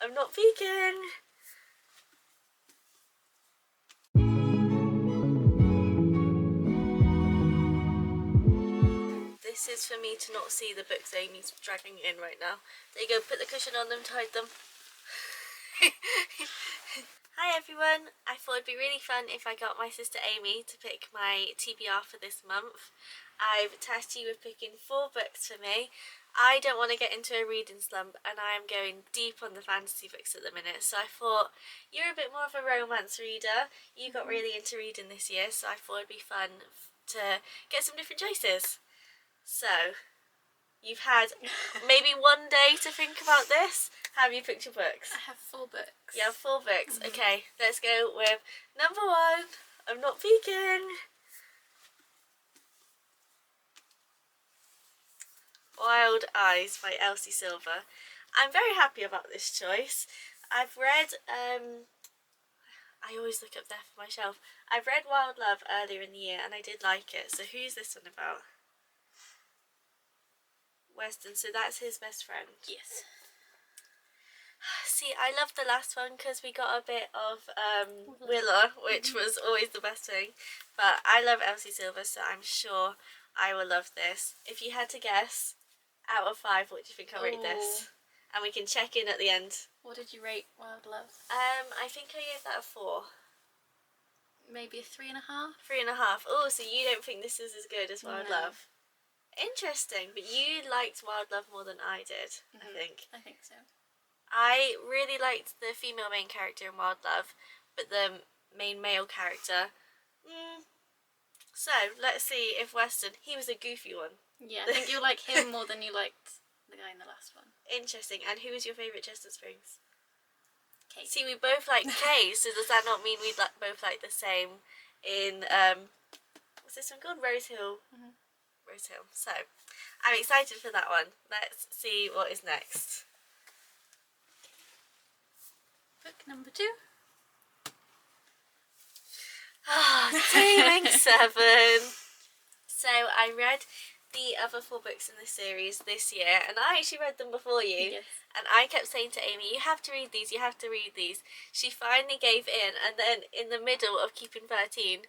I'm not vegan. This is for me to not see the books Amy's dragging in right now. There you go, put the cushion on them, tied them. Hi everyone, I thought it'd be really fun if I got my sister Amy to pick my TBR for this month. I've tasked you with picking 4 books for me. I don't want to get into a reading slump and I am going deep on the fantasy books at the minute, so I thought you're a bit more of a romance reader. You got really into reading this year, so I thought it'd be fun to get some different choices. So, you've had maybe one day to think about this. How have you picked your books? I have 4 books. You have 4 books. Okay, let's go with number 1. I'm not vegan. Wild Eyes by Elsie Silver. I'm very happy about this choice. I've read, I always look up there for my shelf. I've read Wild Love earlier in the year and I did like it. So who's this one about? Weston, so that's his best friend. Yes. See, I loved the last one because we got a bit of Willa, which was always the best thing. But I love Elsie Silver, so I'm sure I will love this. If you had to guess, out of 5, what do you think I'll rate this? And we can check in at the end. What did you rate Wild Love? I think I gave that a 4. Maybe a 3.5? 3.5. Oh, so you don't think this is as good as Wild Love? Interesting, but you liked Wild Love more than I did, I think. I think so. I really liked the female main character in Wild Love, but the main male character, So, let's see if Weston, he was a goofy one. Yeah, I think you like him more than you liked the guy in the last one. Interesting, and who was your favourite Chestnut Springs? Kate. See, we both like Kay, so does that not mean we both like the same in, what's this one called? Rose Hill. Rose Hill. So, I'm excited for that one. Let's see what is next. Book number 2. Taming 7. So, I read the other 4 books in this series this year, and I actually read them before you. Yes. And I kept saying to Amy, you have to read these, you have to read these. She finally gave in, and then in the middle of keeping 13,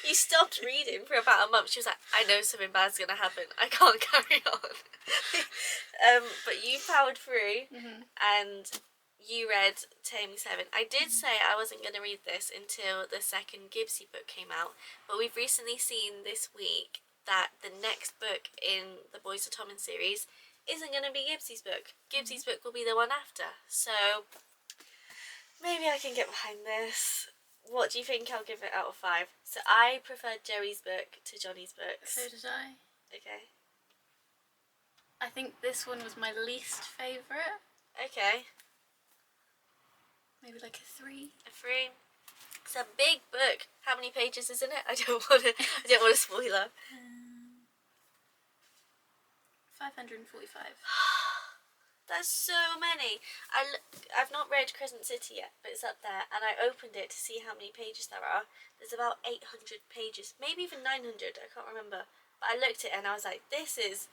you stopped reading for about a month. She was like, I know something bad's going to happen. I can't carry on. But you powered through, and you read Taming 7. I did say I wasn't going to read this until the second Gibbsy book came out, but we've recently seen this week that the next book in the Boys of Tommen series isn't going to be Gibbsy's book. Gibbsy's book will be the one after. So, maybe I can get behind this. What do you think I'll give it out of 5? So, I preferred Joey's book to Johnny's books. So did I. Okay. I think this one was my least favourite. Okay. Maybe like a 3. A 3. It's a big book. How many pages is in it? I don't want to spoiler. 545. There's so many. I've not read Crescent City yet, but it's up there, and I opened it to see how many pages there are. There's about 800 pages, maybe even 900, I can't remember. But I looked at it and I was like, this is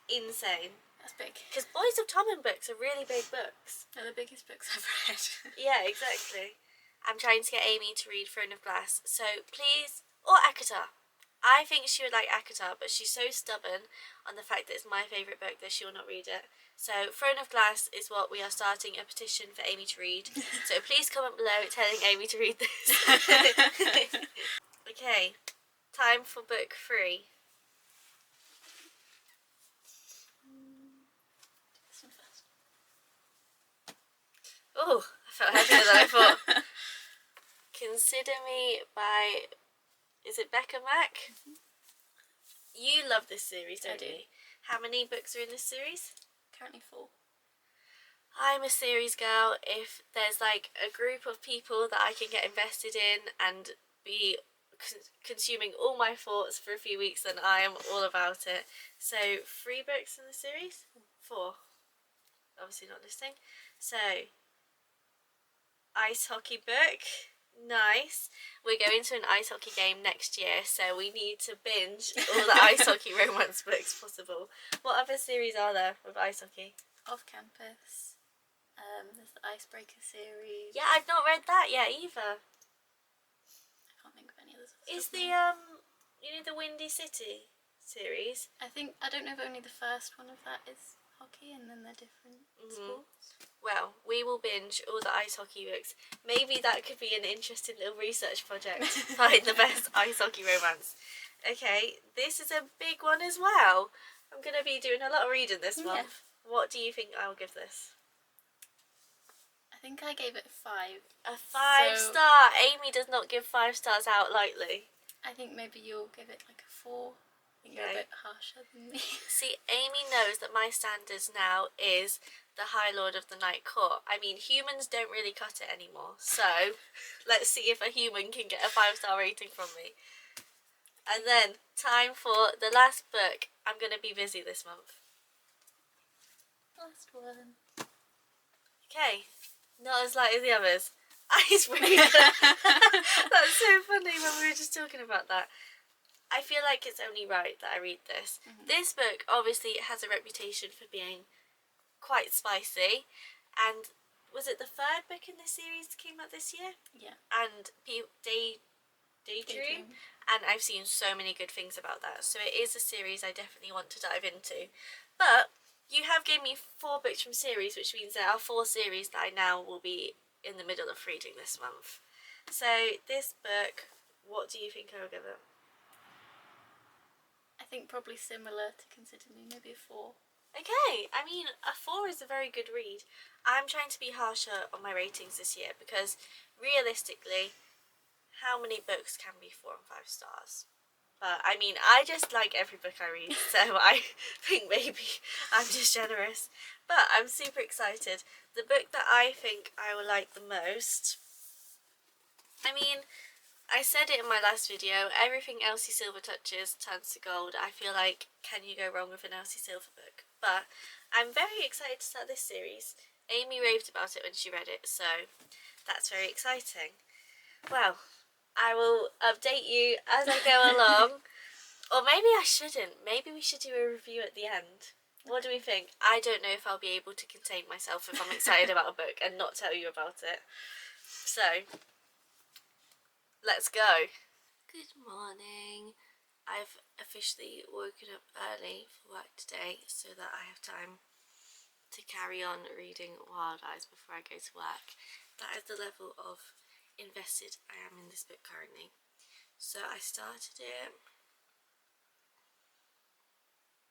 insane. That's big. Because Boys of Tommen books are really big books. They're the biggest books I've read. Yeah, exactly. I'm trying to get Amy to read Throne of Glass, so please, or Akata. I think she would like Akata, but she's so stubborn on the fact that it's my favourite book that she will not read it. So Throne of Glass is what we are starting a petition for Amy to read. So please comment below telling Amy to read this. Okay, time for book 3. This one first. Oh, I felt heavier than I thought. Consider Me by, is it Becka Mack? You love this series, don't you? How many books are in this series? Currently 4. I'm a series girl. If there's like a group of people that I can get invested in and be consuming all my thoughts for a few weeks, then I am all about it. So 3 books in the series? 4. Obviously not listing. So, ice hockey book. Nice. We're going to an ice hockey game next year, so we need to binge all the ice hockey romance books possible. What other series are there with ice hockey? Off Campus. one. There's the Icebreaker series. Yeah, I've not read that yet either. I can't think of any others. Is the the Windy City series? I don't know if only the first one of that is hockey, and then they're different sports. Well, we will binge all the ice hockey books. Maybe that could be an interesting little research project. Find the best ice hockey romance. Okay, this is a big one as well. I'm going to be doing a lot of reading this month. What do you think I'll give this? I think I gave it a 5. A 5-star. Amy does not give 5 stars out lightly. I think maybe you'll give it like a 4. I think you're a bit harsher than me. See, Amy knows that my standards now is the High Lord of the Night Court. I mean, humans don't really cut it anymore. So, let's see if a human can get a 5-star rating from me. And then, time for the last book. I'm going to be busy this month. Last one. Okay, not as light as the others. Icebreaker. That's so funny when we were just talking about that. I feel like it's only right that I read this. This book obviously has a reputation for being quite spicy, and was it the 3rd book in this series that came out this year? Yeah. And Daydream, and I've seen so many good things about that. So it is a series I definitely want to dive into. But you have given me 4 books from series, which means there are 4 series that I now will be in the middle of reading this month. So this book, what do you think I will give it? I think probably similar to Consider Me, maybe a 4. Okay, I mean, a 4 is a very good read. I'm trying to be harsher on my ratings this year because realistically, how many books can be 4 and 5 stars? But I mean, I just like every book I read, so I think maybe I'm just generous. But I'm super excited. The book that I think I will like the most, I mean, I said it in my last video, everything Elsie Silver touches turns to gold. I feel like, can you go wrong with an Elsie Silver book? But I'm very excited to start this series. Amy raved about it when she read it, so that's very exciting. Well, I will update you as I go along. Or maybe I shouldn't. Maybe we should do a review at the end. What do we think? I don't know if I'll be able to contain myself if I'm excited about a book and not tell you about it. So, let's go. Good morning. I've officially woken up early for work today so that I have time to carry on reading Wild Eyes before I go to work. That is the level of invested I am in this book currently. So I started it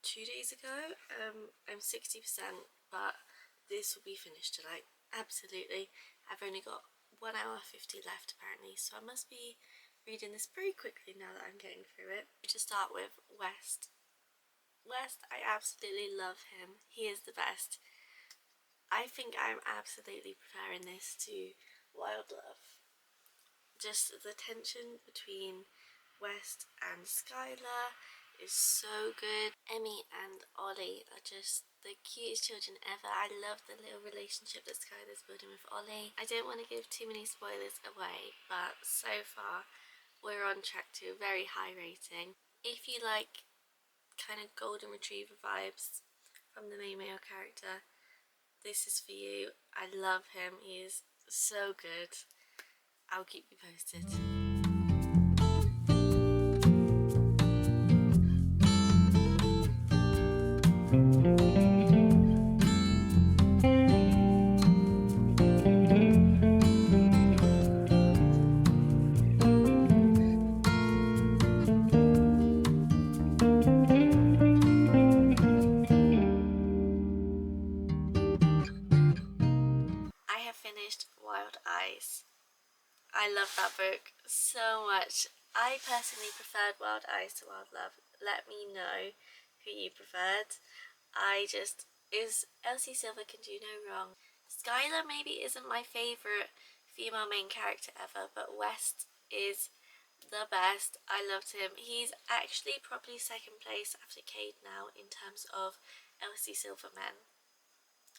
2 days ago. I'm 60%, but this will be finished tonight. Absolutely. I've only got 1 hour 50 left apparently, so I must be reading this pretty quickly now that I'm getting through it. To start with, West. I absolutely love him. He is the best. I think I'm absolutely preferring this to Wild Love. Just the tension between West and Skylar is so good. Emmy and Ollie are just the cutest children ever. I love the little relationship that Skylar's building with Ollie. I don't want to give too many spoilers away, but so far we're on track to a very high rating. If you like kind of golden retriever vibes from the main male character, this is for you. I love him. He is so good. I'll keep you posted. I have finished Wild Eyes. I love that book so much. I personally preferred Wild Eyes to Wild Love. Let me know who you preferred. Elsie Silver can do no wrong. Skylar maybe isn't my favourite female main character ever, but West is the best. I loved him. He's actually probably 2nd place after Cade now in terms of Elsie Silver men.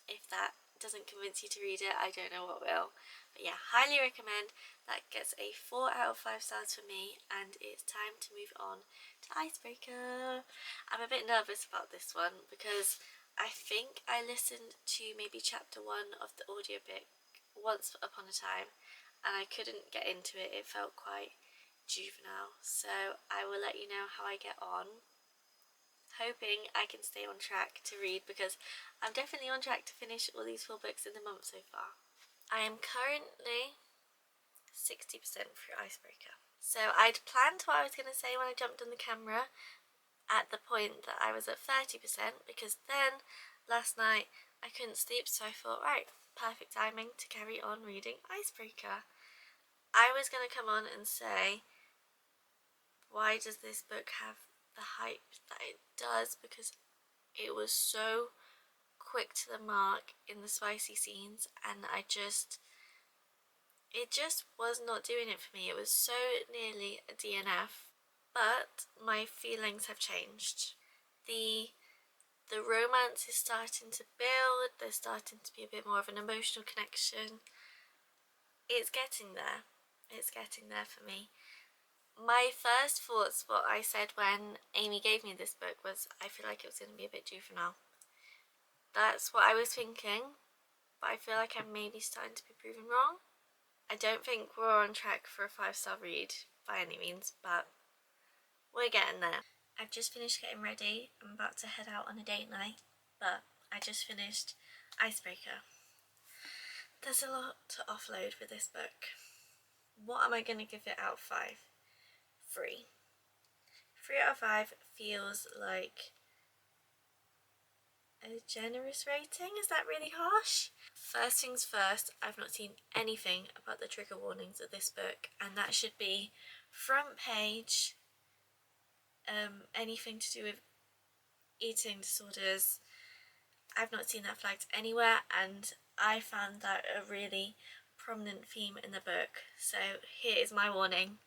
If that doesn't convince you to read it, I don't know what will. But yeah, highly recommend. That gets a 4 out of 5 stars for me, and it's time to move on to Icebreaker. I'm a bit nervous about this one because I think I listened to maybe chapter 1 of the audiobook once upon a time, and I couldn't get into it. It felt quite juvenile, so I will let you know how I get on, hoping I can stay on track to read, because I'm definitely on track to finish all these 4 books in the month so far. I am currently 60% through Icebreaker. So I'd planned what I was going to say when I jumped on the camera at the point that I was at 30%, because then last night I couldn't sleep, so I thought, right, perfect timing to carry on reading Icebreaker. I was going to come on and say, why does this book have the hype that it does? Because it was so quick to the mark in the spicy scenes, and it just was not doing it for me. It was so nearly a DNF, but my feelings have changed. The romance is starting to build. There's starting to be a bit more of an emotional connection. It's getting there. It's getting there for me. My first thoughts, what I said when Amy gave me this book, was I feel like it was going to be a bit juvenile. That's what I was thinking, but I feel like I'm maybe starting to be proven wrong. I don't think we're on track for a 5-star read by any means, but we're getting there. I've just finished getting ready. I'm about to head out on a date night, but I just finished Icebreaker. There's a lot to offload with this book. What am I going to give it out of 5? 3. 3 out of 5 feels like a generous rating. Is that really harsh? First things first, I've not seen anything about the trigger warnings of this book, and that should be front page. Anything to do with eating disorders, I've not seen that flagged anywhere, and I found that a really prominent theme in the book. So here is my warning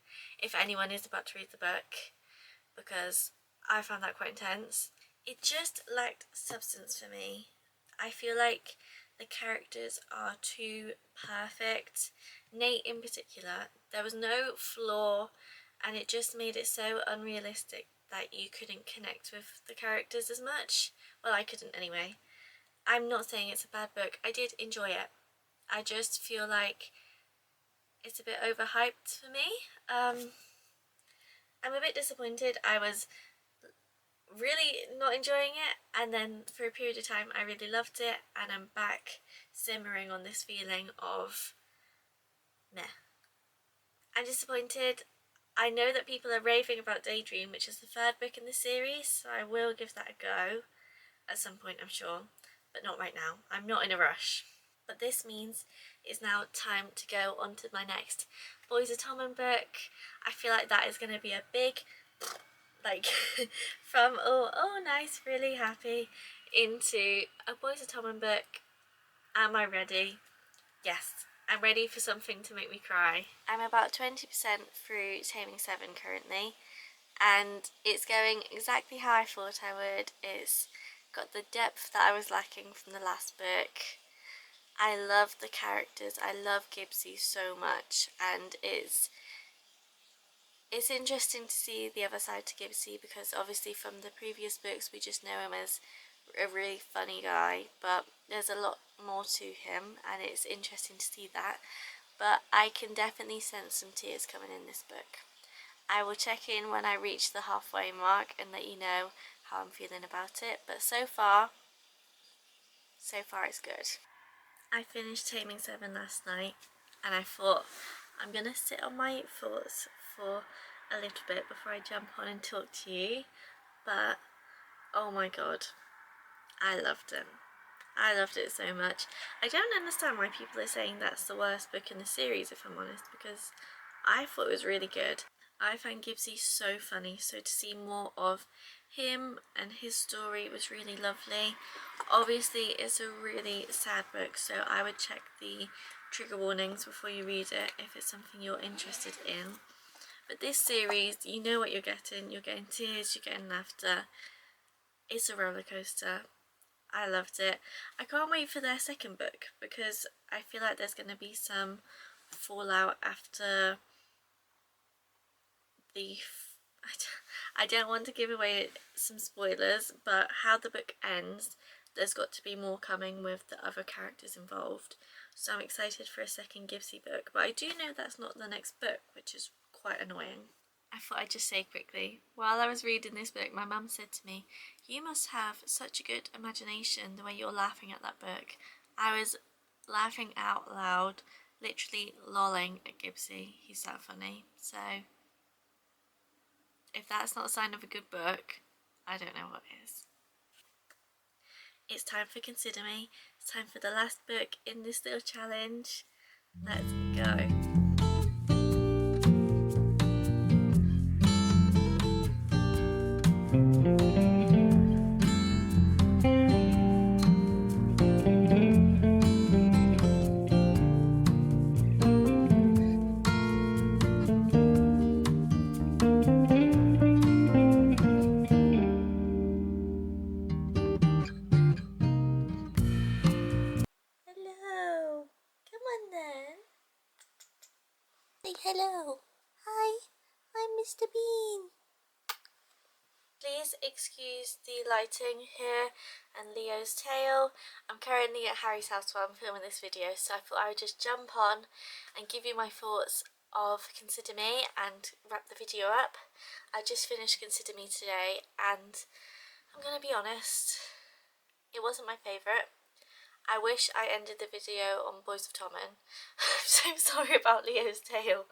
if anyone is about to read the book, because I found that quite intense. It just lacked substance for me. I feel like the characters are too perfect. Nate in particular, there was no flaw, and it just made it so unrealistic that you couldn't connect with the characters as much. Well, I couldn't anyway. I'm not saying it's a bad book. I did enjoy it. I just feel like it's a bit overhyped for me. I'm a bit disappointed. I was really not enjoying it, and then for a period of time I really loved it, and I'm back simmering on this feeling of meh. I'm disappointed. I know that people are raving about Daydream, which is the 3rd book in the series, so I will give that a go at some point, I'm sure, but not right now. I'm not in a rush. But this means it's now time to go on to my next Boys of Tommen book. I feel like that is going to be a big, like, from oh nice, really happy, into a Boys of Tommen book. Am I ready? Yes, I'm ready for something to make me cry. I'm about 20% through Taming 7 currently, and it's going exactly how I thought I would. It's got the depth that I was lacking from the last book. I love the characters. I love Gibbsy so much, and it's interesting to see the other side to Gibbsy, because obviously from the previous books we just know him as a really funny guy, but there's a lot more to him, and it's interesting to see that. But I can definitely sense some tears coming in this book. I will check in when I reach the halfway mark and let you know how I'm feeling about it, but so far it's good. I finished Taming 7 last night, and I thought I'm gonna sit on my thoughts for a little bit before I jump on and talk to you, but oh my god, I loved it. I loved it so much. I don't understand why people are saying that's the worst book in the series, if I'm honest, because I thought it was really good. I find Gibbsy so funny, so to see more of him and his story was really lovely. Obviously it's a really sad book, so I would check the trigger warnings before you read it if it's something you're interested in. But this series, you know what you're getting. You're getting tears, you're getting laughter. It's a roller coaster. I loved it. I can't wait for their 2nd book, because I feel like there's going to be some fallout after the... I don't want to give away some spoilers, but how the book ends, there's got to be more coming with the other characters involved. So I'm excited for a second Gibbsy book, but I do know that's not the next book, which is quite annoying. I thought I'd just say quickly, while I was reading this book, my mum said to me, "You must have such a good imagination the way you're laughing at that book." I was laughing out loud, literally lolling at Gibbsy. He's that funny. So if that's not a sign of a good book, I don't know what is. It's time for Consider Me. It's time for the last book in this little challenge. Let's go. Hello. Come on then. Say hello. Hi. I'm Mr. Bean. Please excuse the lighting here and Leo's tail. I'm currently at Harry's house while I'm filming this video, so I thought I would just jump on and give you my thoughts of Consider Me and wrap the video up. I just finished Consider Me today and I'm gonna be honest, it wasn't my favourite. I wish I ended the video on Boys of Tommen. I'm so sorry about Leo's tail.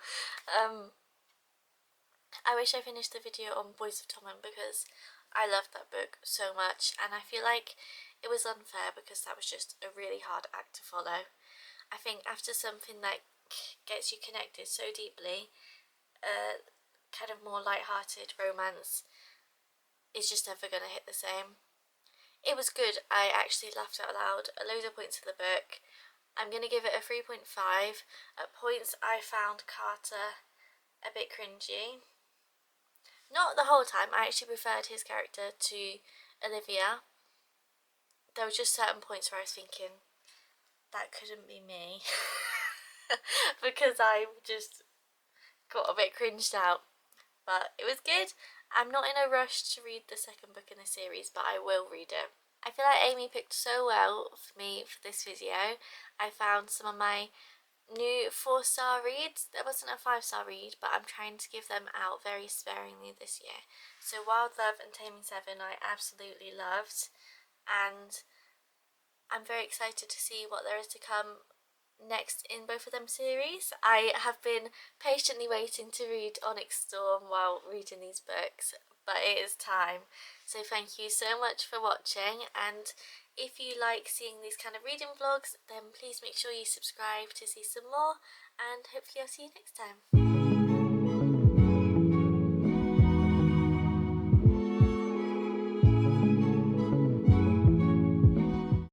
I wish I finished the video on Boys of Tommen because I loved that book so much, and I feel like it was unfair because that was just a really hard act to follow. I think after something that gets you connected so deeply, kind of more light-hearted romance is just never going to hit the same. It was good. I actually laughed out loud at loads of points of the book. I'm going to give it a 3.5. At points I found Carter a bit cringy. Not the whole time, I actually preferred his character to Olivia. There were just certain points where I was thinking, that couldn't be me. Because I just got a bit cringed out. But it was good. I'm not in a rush to read the second book in the series, but I will read it. I feel like Amy picked so well for me for this video. I found some of my new 4-star reads. There wasn't a 5-star read, but I'm trying to give them out very sparingly this year. So Wild Love and Taming 7 I absolutely loved, and I'm very excited to see what there is to come next in both of them series. I have been patiently waiting to read Onyx Storm while reading these books, but it is time. So thank you so much for watching, and if you like seeing these kind of reading vlogs, then please make sure you subscribe to see some more, and hopefully I'll see you next time.